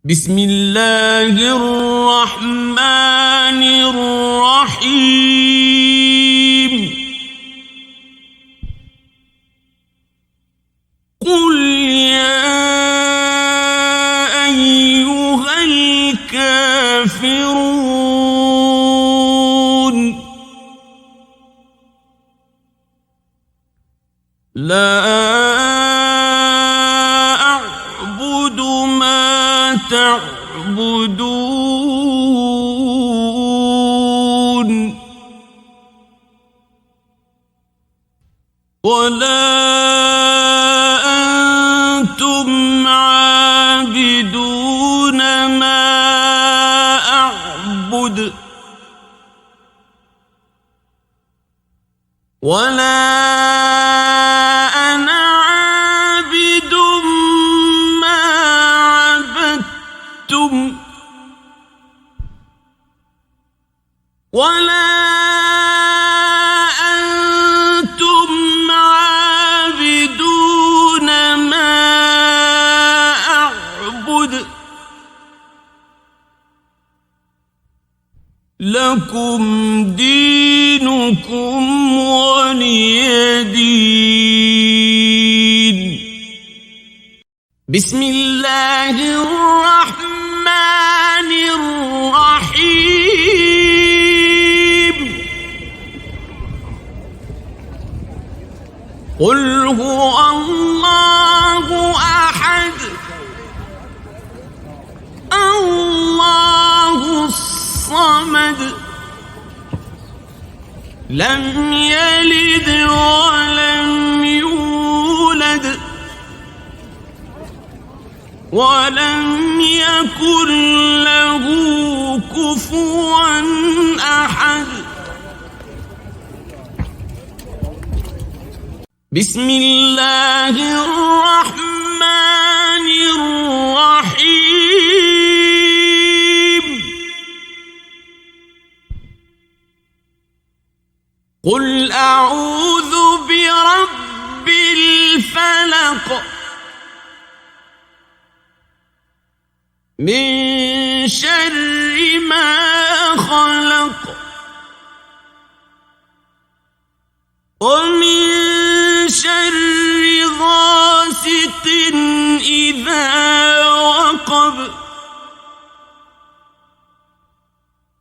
بسم الله الرحمن الرحيم قل يا أيها الكافرون لا أعبد ما تعبدون ولا أنتم عابدون ما أعبد ولا أنا عابد ما عبدتم ولا أنتم عابدون ما أعبد لكم دينكم ولي دين. بسم الله الرحمن الرحيم قل هو الله أحد الله الصمد لم يلد ولم يولد ولم يكن له كفوا أحد. بسم الله الرحمن الرحيم قل أعوذ برب الفلق من شر ما خلق ومن شر غاسق إذا وقب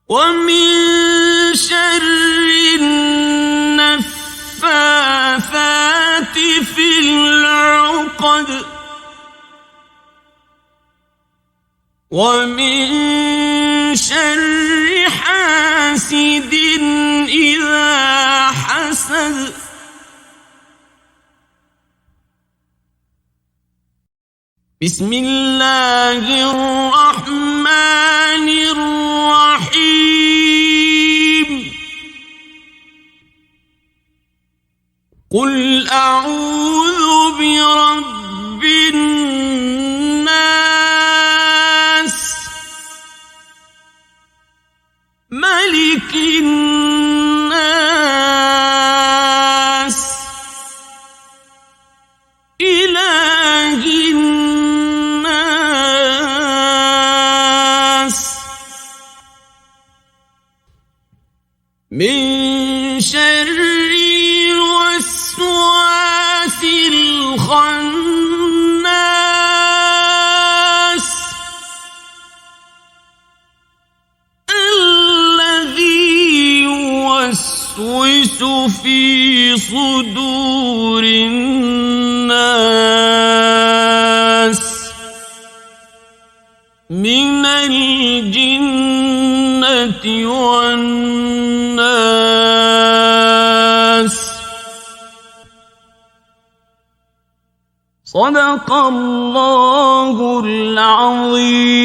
ومن شر النفاثات في العقد ومن شر حاسد إذا حسد. بسم الله الرحمن الرحيم قل أعوذ برب الناس ملك الناس إله الناس من شر الوسواس الخناس الذي يوسوس في صدور الناس من الجنة والناس. صدق الله العظيم.